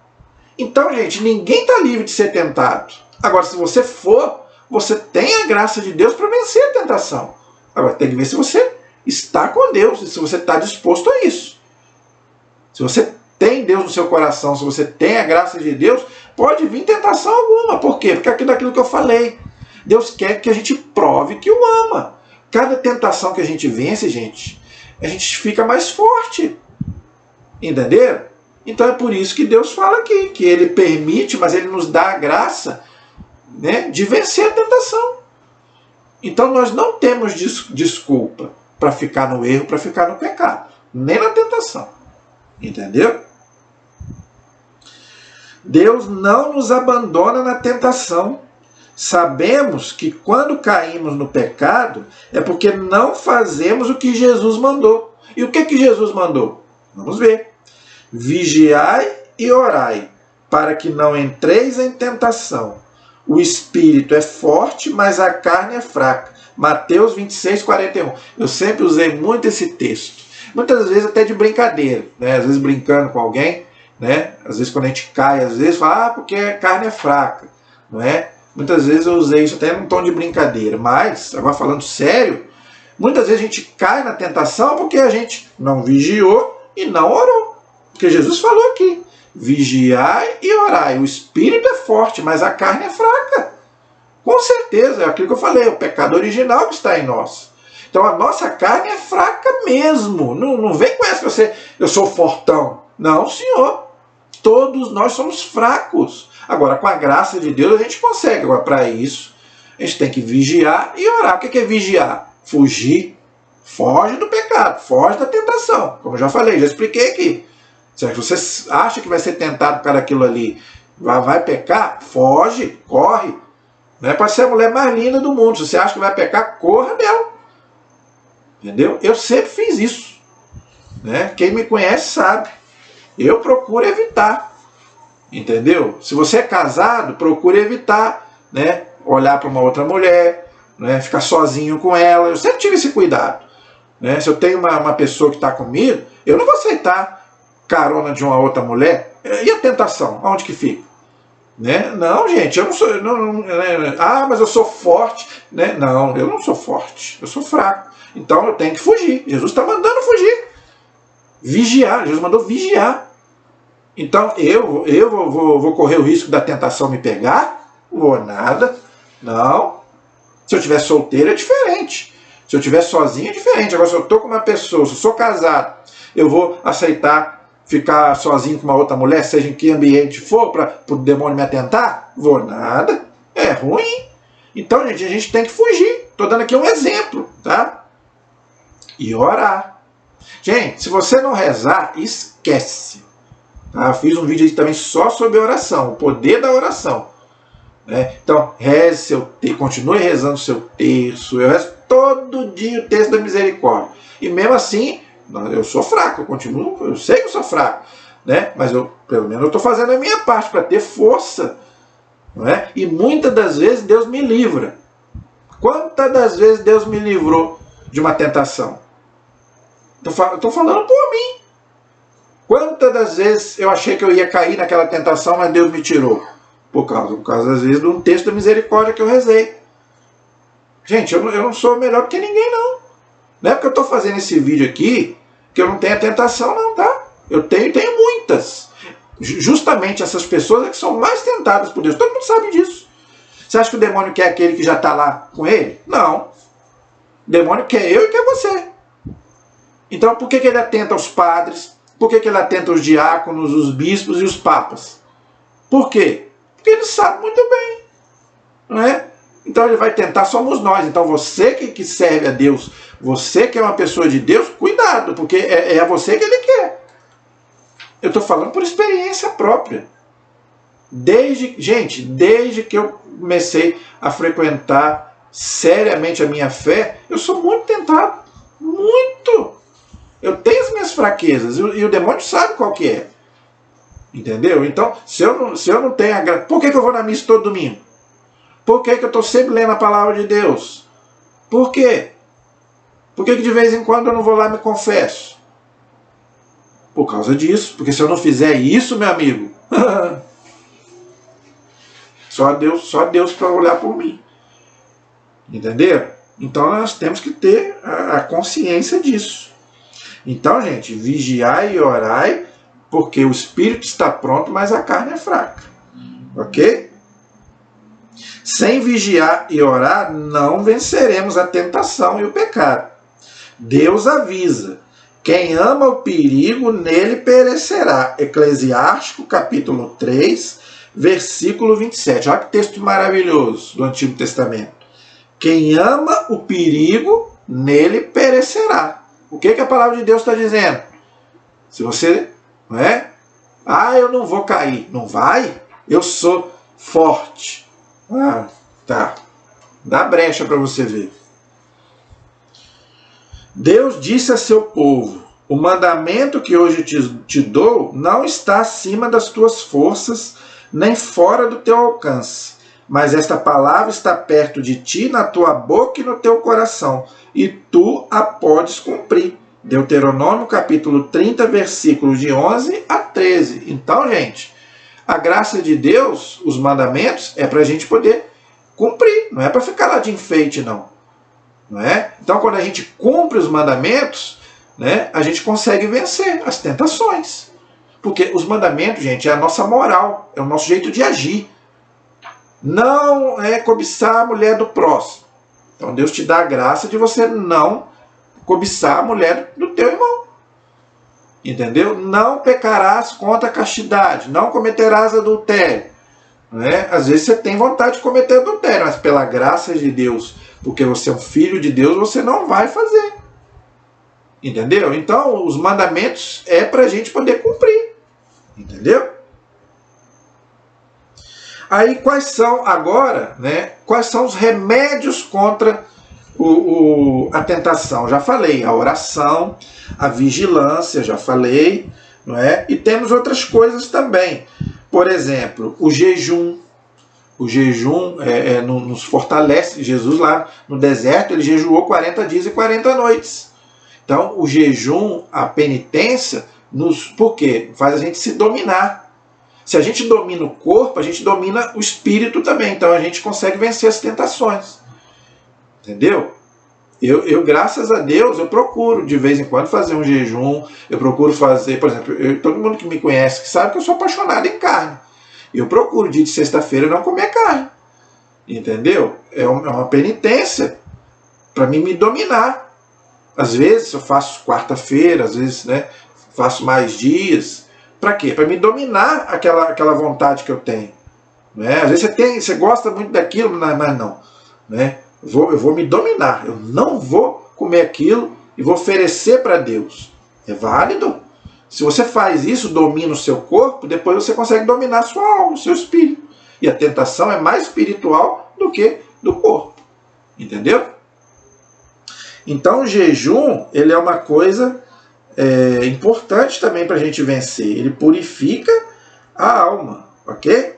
Speaker 1: Então, gente, ninguém está livre de ser tentado. Agora, se você for, você tem a graça de Deus para vencer a tentação. Agora, tem que ver se você está com Deus e se você está disposto a isso. Se você tem Deus no seu coração, se você tem a graça de Deus, pode vir tentação alguma. Por quê? Porque é daquilo que eu falei. Deus quer que a gente prove que o ama. Cada tentação que a gente vence, gente, a gente fica mais forte. Entenderam? Então é por isso que Deus fala aqui, que Ele permite, mas Ele nos dá a graça, né, de vencer a tentação. Então nós não temos desculpa para ficar no erro, para ficar no pecado, nem na tentação. Entendeu? Deus não nos abandona na tentação. Sabemos que quando caímos no pecado é porque não fazemos o que Jesus mandou. E o que Jesus mandou? Vamos ver. Vigiai e orai, para que não entreis em tentação. O espírito é forte, mas a carne é fraca. Mateus 26, 41. Eu sempre usei muito esse texto. Muitas vezes até de brincadeira, né? Às vezes brincando com alguém, né? Às vezes quando a gente cai, às vezes fala, porque a carne é fraca, não é? Muitas vezes eu usei isso até num tom de brincadeira, mas, agora falando sério, muitas vezes a gente cai na tentação porque a gente não vigiou e não orou. Porque Jesus falou aqui, vigiai e orai. O espírito é forte, mas a carne é fraca. Com certeza, é aquilo que eu falei, o pecado original que está em nós. Então a nossa carne é fraca mesmo. Não vem com essa que eu sou fortão. Não, senhor. Todos nós somos fracos. Agora, com a graça de Deus, a gente consegue. Agora, para isso, a gente tem que vigiar e orar. O que é vigiar? Fugir. Foge do pecado, foge da tentação. Como eu já falei, já expliquei aqui. Se você acha que vai ser tentado por aquilo ali, vai pecar, foge, corre. Não é para ser a mulher mais linda do mundo. Se você acha que vai pecar, corra dela. Entendeu? Eu sempre fiz isso. Né? Quem me conhece sabe. Eu procuro evitar. Entendeu? Se você é casado, procure evitar, né? Olhar para uma outra mulher, né? Ficar sozinho com ela. Eu sempre tive esse cuidado. Né? Se eu tenho uma pessoa que está comigo, eu não vou aceitar carona de uma outra mulher. E a tentação? Onde que fica? Né? Não, gente, eu não sou... mas eu sou forte. Né? Não, eu não sou forte. Eu sou fraco. Então eu tenho que fugir. Jesus está mandando fugir. Vigiar. Jesus mandou vigiar. Então eu vou correr o risco da tentação me pegar? Vou nada. Não. Se eu estiver solteiro é diferente. Se eu estiver sozinho é diferente. Agora se eu estou com uma pessoa, se eu sou casado, eu vou aceitar ficar sozinho com uma outra mulher, seja em que ambiente for, para o demônio me atentar? Vou nada. É ruim. Então, gente, a gente tem que fugir. Estou dando aqui um exemplo, tá? E orar. Gente, se você não rezar, esquece. Tá? Eu fiz um vídeo aí também só sobre oração, o poder da oração. Né? Então, reze seu terço, continue rezando seu terço. Eu rezo todo dia o terço da misericórdia. E mesmo assim, eu sou fraco, eu sei que eu sou fraco. Né? Mas pelo menos eu estou fazendo a minha parte para ter força. Não é? E muitas das vezes Deus me livra. Quantas das vezes Deus me livrou de uma tentação? Estou falando por mim. Quantas das vezes eu achei que eu ia cair naquela tentação, mas Deus me tirou? Por causa às vezes, de um texto da misericórdia que eu rezei. Gente, eu não sou melhor que ninguém, não. Não é porque eu estou fazendo esse vídeo aqui que eu não tenho a tentação, não, tá? Eu tenho muitas. Justamente essas pessoas é que são mais tentadas por Deus. Todo mundo sabe disso. Você acha que o demônio quer aquele que já está lá com ele? Não. O demônio quer eu e quer você. Então por que ele atenta aos padres? Por que ele atenta aos diáconos, os bispos e os papas? Por quê? Porque ele sabe muito bem. Não é? Então ele vai tentar, somos nós. Então você que serve a Deus, você que é uma pessoa de Deus, cuidado, porque é a você que ele quer. Eu estou falando por experiência própria. Desde que eu comecei a frequentar seriamente a minha fé, eu sou muito tentado. Muito! Eu tenho as minhas fraquezas e o demônio sabe qual que é. Entendeu? Então, se eu não tenho a graça... Por que eu vou na missa todo domingo? Por que eu estou sempre lendo a palavra de Deus? Por quê? Por que de vez em quando eu não vou lá e me confesso? Por causa disso. Porque se eu não fizer isso, meu amigo, só Deus para olhar por mim. Entendeu? Então nós temos que ter a consciência disso. Então, gente, vigiai e orai, porque o espírito está pronto, mas a carne é fraca. Ok? Sem vigiar e orar, não venceremos a tentação e o pecado. Deus avisa: quem ama o perigo, nele perecerá. Eclesiástico, capítulo 3, versículo 27. Olha que texto maravilhoso do Antigo Testamento. Quem ama o perigo, nele perecerá. O que a palavra de Deus está dizendo? Se você, não é? Eu não vou cair. Não vai? Eu sou forte. Tá. Dá brecha para você ver. Deus disse a seu povo: o mandamento que hoje te dou não está acima das tuas forças, nem fora do teu alcance. Mas esta palavra está perto de ti, na tua boca e no teu coração, e tu a podes cumprir. Deuteronômio capítulo 30, versículos de 11 a 13. Então, gente, a graça de Deus, os mandamentos, é para a gente poder cumprir, não é para ficar lá de enfeite, não. Não é? Então, quando a gente cumpre os mandamentos, né, a gente consegue vencer as tentações. Porque os mandamentos, gente, é a nossa moral, é o nosso jeito de agir. Não é cobiçar a mulher do próximo. Então Deus te dá a graça de você não cobiçar a mulher do teu irmão. Entendeu? Não pecarás contra a castidade. Não cometerás adultério. Né? Às vezes você tem vontade de cometer adultério, mas pela graça de Deus, porque você é um filho de Deus, você não vai fazer. Entendeu? Então os mandamentos é para a gente poder cumprir. Entendeu? Aí quais são agora, né? Quais são os remédios contra a tentação? Já falei, a oração, a vigilância, já falei, não é? E temos outras coisas também. Por exemplo, o jejum. O jejum nos fortalece. Jesus lá no deserto, ele jejuou 40 dias e 40 noites. Então, o jejum, a penitência, por quê? Faz a gente se dominar. Se a gente domina o corpo, a gente domina o espírito também. Então a gente consegue vencer as tentações. Entendeu? Eu graças a Deus, eu procuro de vez em quando fazer um jejum. Eu procuro fazer, por exemplo, todo mundo que me conhece que sabe que eu sou apaixonado em carne. Eu procuro dia de sexta-feira não comer carne. Entendeu? É uma penitência para mim me dominar. Às vezes eu faço quarta-feira, às vezes, né, faço mais dias. Para quê? Para me dominar aquela vontade que eu tenho. Né? Às vezes você gosta muito daquilo, mas não. Né? Eu vou me dominar. Eu não vou comer aquilo e vou oferecer para Deus. É válido. Se você faz isso, domina o seu corpo, depois você consegue dominar a sua alma, o seu espírito. E a tentação é mais espiritual do que do corpo. Entendeu? Então o jejum, ele é uma coisa importante também para a gente vencer. Ele purifica a alma, ok?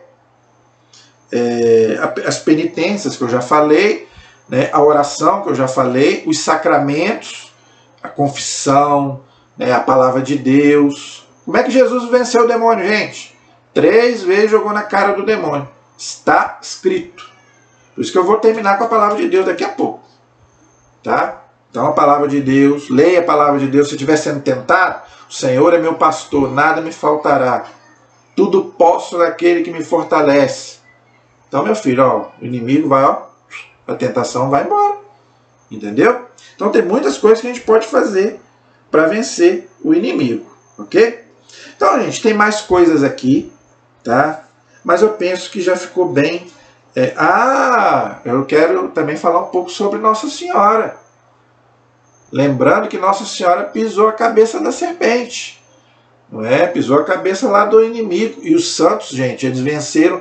Speaker 1: As penitências que eu já falei, né? A oração que eu já falei, os sacramentos, a confissão, né? A palavra de Deus. Como é que Jesus venceu o demônio, gente? 3 vezes jogou na cara do demônio. Está escrito. Por isso que eu vou terminar com a palavra de Deus daqui a pouco. Tá? Então a palavra de Deus, leia a palavra de Deus. Se estiver sendo tentado, o Senhor é meu pastor, nada me faltará. Tudo posso naquele que me fortalece. Então, meu filho, ó, o inimigo vai, ó, a tentação vai embora. Entendeu? Então tem muitas coisas que a gente pode fazer para vencer o inimigo, ok? Então, gente, tem mais coisas aqui, tá? Mas eu penso que já ficou bem. Eu quero também falar um pouco sobre Nossa Senhora. Lembrando que Nossa Senhora pisou a cabeça da serpente. Não é? Pisou a cabeça lá do inimigo. E os santos, gente, eles venceram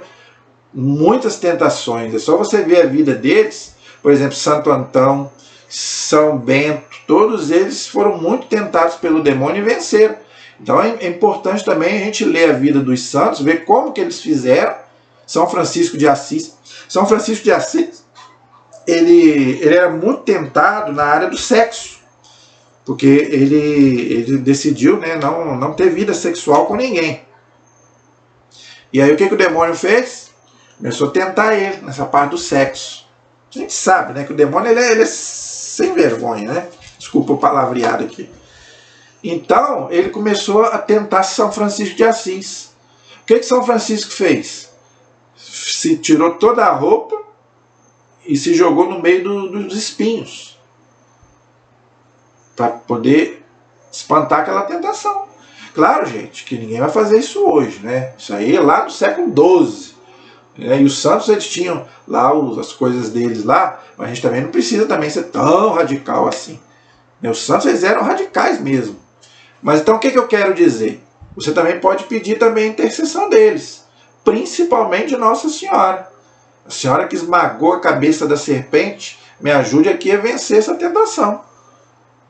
Speaker 1: muitas tentações. É só você ver a vida deles. Por exemplo, Santo Antão, São Bento, todos eles foram muito tentados pelo demônio e venceram. Então é importante também a gente ler a vida dos santos, ver como que eles fizeram. São Francisco de Assis. São Francisco de Assis, ele era muito tentado na área do sexo. porque ele decidiu, né, não ter vida sexual com ninguém. E aí o que o demônio fez? Começou a tentar ele nessa parte do sexo. A gente sabe, né, que o demônio ele é sem vergonha, né? Desculpa o palavreado aqui. Então ele começou a tentar São Francisco de Assis. O que São Francisco fez? Se tirou toda a roupa e se jogou no meio dos espinhos para poder espantar aquela tentação. Claro, gente, que ninguém vai fazer isso hoje, né? Isso aí é lá no século XII. E os santos, eles tinham lá as coisas deles lá, mas a gente também não precisa também ser tão radical assim. Os santos, eles eram radicais mesmo. Mas então o que eu quero dizer? Você também pode pedir também a intercessão deles, principalmente de Nossa Senhora. A Senhora que esmagou a cabeça da serpente, me ajude aqui a vencer essa tentação.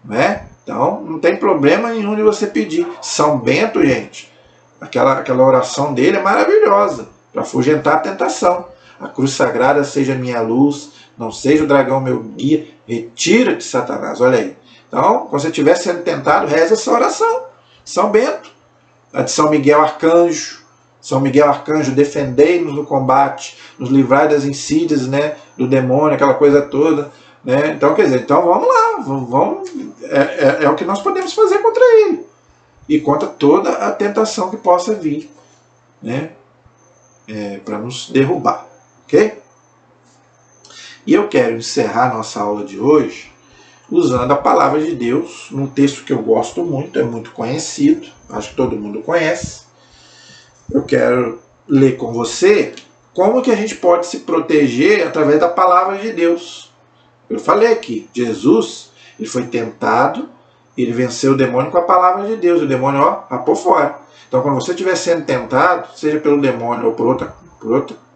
Speaker 1: Né? Então, não tem problema nenhum de você pedir. São Bento, gente, aquela oração dele é maravilhosa, para afugentar a tentação. A cruz sagrada seja minha luz, não seja o dragão meu guia, retira-te, Satanás. Olha aí. Então, quando você estiver sendo tentado, reza essa oração. São Bento. A de São Miguel Arcanjo. São Miguel Arcanjo, defendei-nos no combate, nos livrai das insídias, né, do demônio, aquela coisa toda. Né? Então, quer dizer, então vamos lá. É o que nós podemos fazer contra ele. E contra toda a tentação que possa vir, né, para nos derrubar. Ok? E eu quero encerrar nossa aula de hoje usando a palavra de Deus, num texto que eu gosto muito, é muito conhecido, acho que todo mundo conhece. Eu quero ler com você como que a gente pode se proteger através da palavra de Deus. Eu falei aqui, Jesus, ele foi tentado, ele venceu o demônio com a palavra de Deus, o demônio, rapou fora. Então, quando você estiver sendo tentado, seja pelo demônio ou por outra,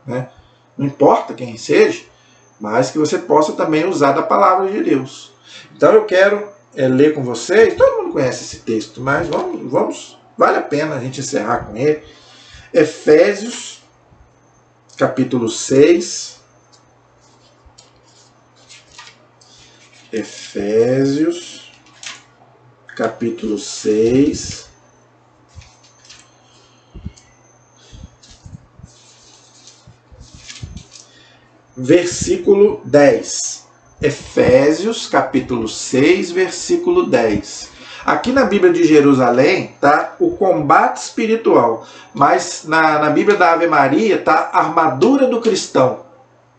Speaker 1: né, não importa quem seja, mas que você possa também usar da palavra de Deus. Então eu quero ler com vocês, todo mundo conhece esse texto, mas vamos, vale a pena a gente encerrar com ele. Efésios, capítulo 6. Efésios, capítulo 6. Versículo 10. Efésios, capítulo 6, versículo 10. Aqui na Bíblia de Jerusalém está o combate espiritual, mas na Bíblia da Ave Maria está a armadura do cristão.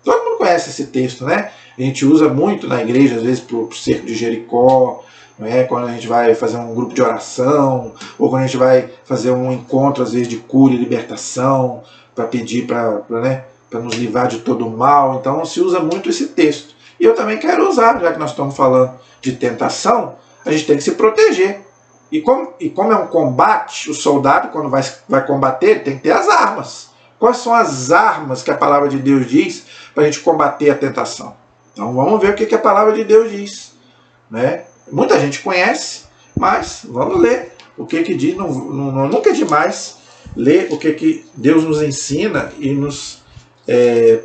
Speaker 1: Todo mundo conhece esse texto, né? A gente usa muito na igreja, às vezes, para o cerco de Jericó, né? Quando a gente vai fazer um grupo de oração, ou quando a gente vai fazer um encontro, às vezes, de cura e libertação, para pedir para nos livrar de todo o mal. Então se usa muito esse texto. E eu também quero usar, já que nós estamos falando de tentação, a gente tem que se proteger. E como é um combate, o soldado, quando vai combater, ele tem que ter as armas. Quais são as armas que a palavra de Deus diz para a gente combater a tentação? Então vamos ver o que a palavra de Deus diz. Né? Muita gente conhece, mas vamos ler o que diz. Nunca é demais ler o que Deus nos ensina e nos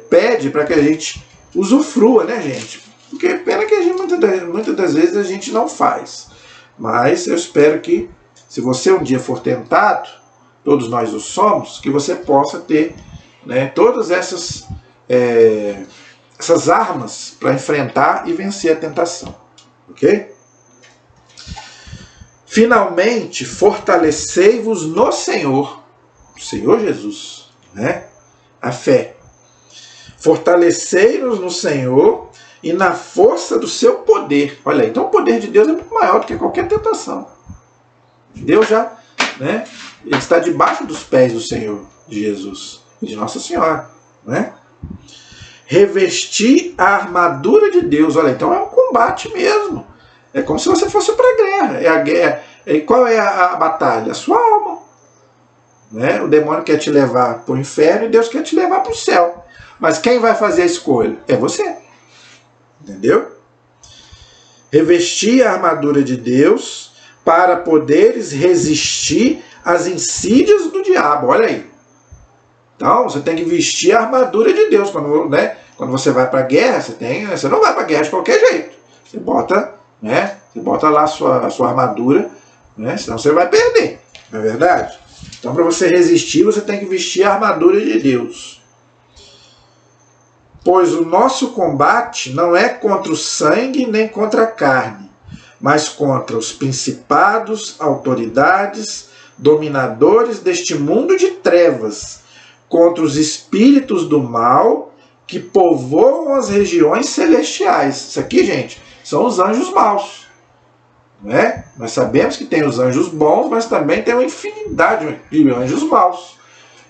Speaker 1: pede para que a gente usufrua, né, gente? Porque pena que muitas das vezes a gente não faz. Mas eu espero que, se você um dia for tentado, todos nós o somos, que você possa ter, né, todas essas armas para enfrentar e vencer a tentação. Ok? Finalmente, fortalecei-vos no Senhor Jesus, né? A fé. Fortalecei-nos no Senhor e na força do seu poder. Olha aí, então o poder de Deus é muito maior do que qualquer tentação. Deus já, né, ele está debaixo dos pés do Senhor, de Jesus e de Nossa Senhora. Né? Revestir a armadura de Deus. Olha, então é um combate mesmo. É como se você fosse para a guerra. É a guerra. E qual é a batalha? A sua alma. Né? O demônio quer te levar para o inferno e Deus quer te levar para o céu. Mas quem vai fazer a escolha? É você. Entendeu? Revestir a armadura de Deus para poderes resistir às insídias do diabo. Olha aí. Então, você tem que vestir a armadura de Deus. Quando você vai para a guerra, você não vai para a guerra de qualquer jeito. Você bota, né, Você bota lá a sua armadura, né? Senão você vai perder, não é verdade? Então, para você resistir, você tem que vestir a armadura de Deus. Pois o nosso combate não é contra o sangue nem contra a carne, mas contra os principados, autoridades, dominadores deste mundo de trevas, contra os espíritos do mal que povoam as regiões celestiais. Isso aqui, gente, são os anjos maus. Né? Nós sabemos que tem os anjos bons, mas também tem uma infinidade de anjos maus,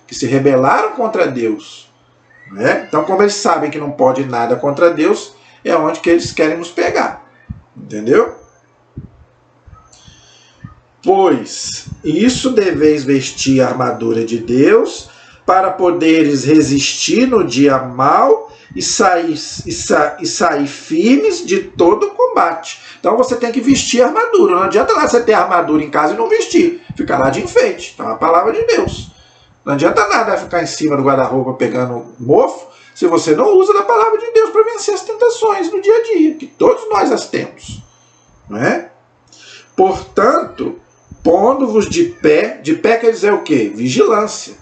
Speaker 1: que se rebelaram contra Deus. Né? Então, como eles sabem que não pode nada contra Deus, é onde que eles querem nos pegar. Entendeu? Pois isso deveis vestir a armadura de Deus, para poderes resistir no dia mau e sair firmes de todo o combate. Então você tem que vestir a armadura. Não adianta lá você ter a armadura em casa e não vestir. Ficar lá de enfeite. Então é a palavra de Deus. Não adianta nada ficar em cima do guarda-roupa pegando mofo, se você não usa da palavra de Deus para vencer as tentações no dia a dia, que todos nós as temos. Não é? Portanto, pondo-vos de pé quer dizer o quê? Vigilância.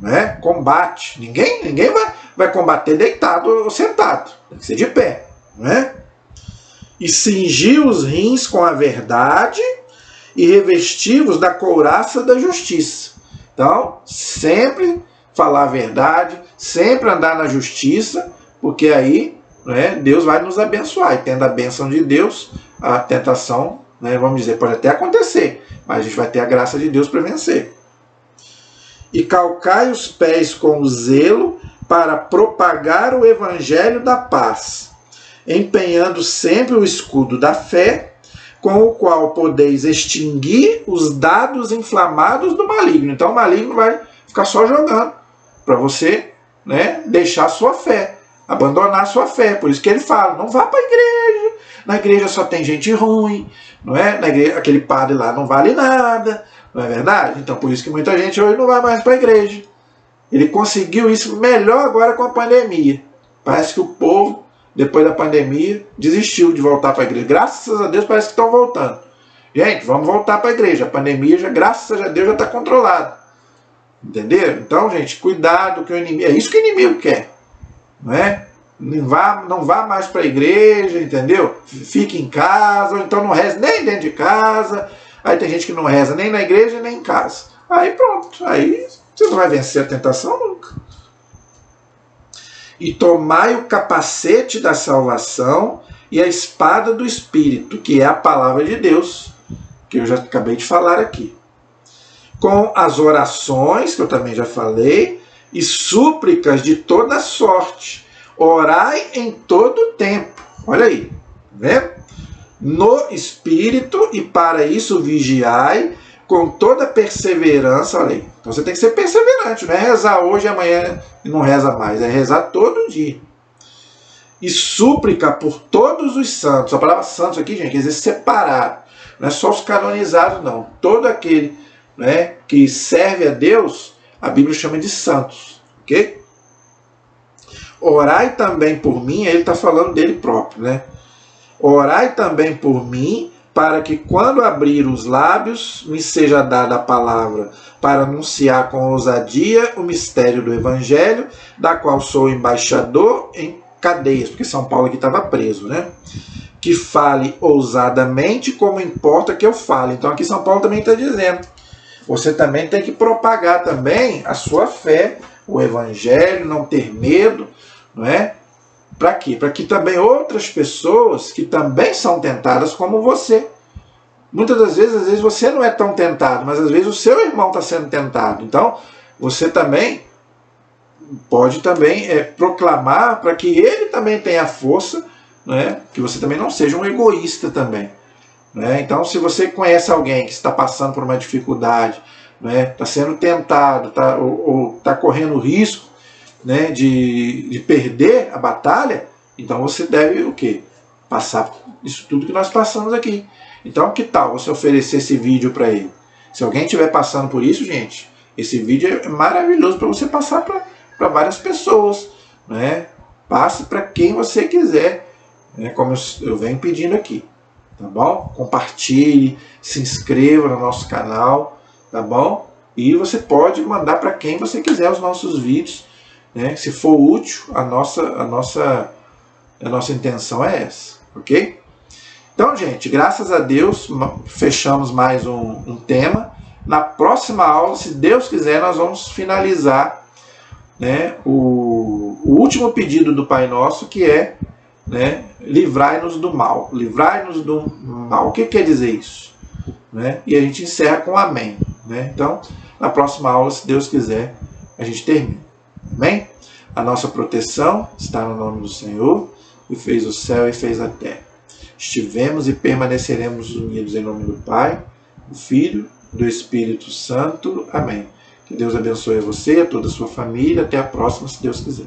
Speaker 1: Né? Combate. Ninguém vai combater deitado ou sentado. Tem que ser de pé. Né? E cingir os rins com a verdade e revesti-vos da couraça da justiça. Então, sempre falar a verdade, sempre andar na justiça, porque aí, né, Deus vai nos abençoar. E tendo a bênção de Deus, a tentação, né, vamos dizer, pode até acontecer, mas a gente vai ter a graça de Deus para vencer. E calcai os pés com o zelo para propagar o evangelho da paz, empenhando sempre o escudo da fé, com o qual podeis extinguir os dados inflamados do maligno. Então o maligno vai ficar só jogando para você, né, deixar a sua fé, abandonar a sua fé. Por isso que ele fala, não vá para a igreja. Na igreja só tem gente ruim, não é? Na igreja, aquele padre lá não vale nada, não é verdade? Então por isso que muita gente hoje não vai mais para a igreja. Ele conseguiu isso melhor agora com a pandemia. Parece que o povo, depois da pandemia, desistiu de voltar para a igreja. Graças a Deus parece que estão voltando. Gente, vamos voltar para a igreja. A pandemia, já, graças a Deus, já está controlada. Entenderam? Então, gente, cuidado que o inimigo... É isso que o inimigo quer. Não é? Não vá mais para a igreja, entendeu? Fique em casa, ou então não reze nem dentro de casa. Aí tem gente que não reza nem na igreja, nem em casa. Aí pronto. Aí você não vai vencer a tentação nunca. E tomai o capacete da salvação e a espada do Espírito, que é a palavra de Deus, que eu já acabei de falar aqui. Com as orações, que eu também já falei, e súplicas de toda sorte. Orai em todo tempo. Olha aí, né? No Espírito, e para isso vigiai com toda perseverança. Olha aí. Então você tem que ser perseverante, não é rezar hoje e amanhã e não reza mais, é rezar todo dia. E súplica por todos os santos. A palavra santos aqui, gente, quer dizer separado. Não é só os canonizados, não. Todo aquele, né, que serve a Deus, a Bíblia chama de santos. Ok? Orai também por mim, ele está falando dele próprio, né? Orai também por mim, para que quando abrir os lábios, me seja dada a palavra para anunciar com ousadia o mistério do Evangelho, da qual sou embaixador em cadeias, porque São Paulo aqui estava preso, né? Que fale ousadamente como importa que eu fale. Então aqui São Paulo também está dizendo, você também tem que propagar também a sua fé, o Evangelho, não ter medo, não é? Para quê? Para que também outras pessoas que também são tentadas como você. Muitas das vezes, às vezes você não é tão tentado, mas às vezes o seu irmão está sendo tentado. Então, você também pode também proclamar para que ele também tenha força, né? Que você também não seja um egoísta também. Né? Então, se você conhece alguém que está passando por uma dificuldade, né? Está sendo tentado, ou está correndo risco, né, de perder a batalha, então você deve o quê? Passar isso tudo que nós passamos aqui. Então, que tal você oferecer esse vídeo para ele? Se alguém estiver passando por isso, gente, esse vídeo é maravilhoso para você passar para várias pessoas. Né? Passe para quem você quiser, né, como eu venho pedindo aqui. tá bom? Compartilhe, se inscreva no nosso canal, tá bom? E você pode mandar para quem você quiser os nossos vídeos, né? Se for útil, a nossa intenção é essa, ok? Então, gente, graças a Deus, fechamos mais um tema. Na próxima aula, se Deus quiser, nós vamos finalizar, né, o último pedido do Pai Nosso, que é, né, livrai-nos do mal. Livrai-nos do mal. O que quer dizer isso? Né? E a gente encerra com amém. Né? Então, na próxima aula, se Deus quiser, a gente termina. Amém? A nossa proteção está no nome do Senhor, que fez o céu e fez a terra. Estivemos e permaneceremos unidos em nome do Pai, do Filho, do Espírito Santo. Amém. Que Deus abençoe você, a toda a sua família. Até a próxima, se Deus quiser.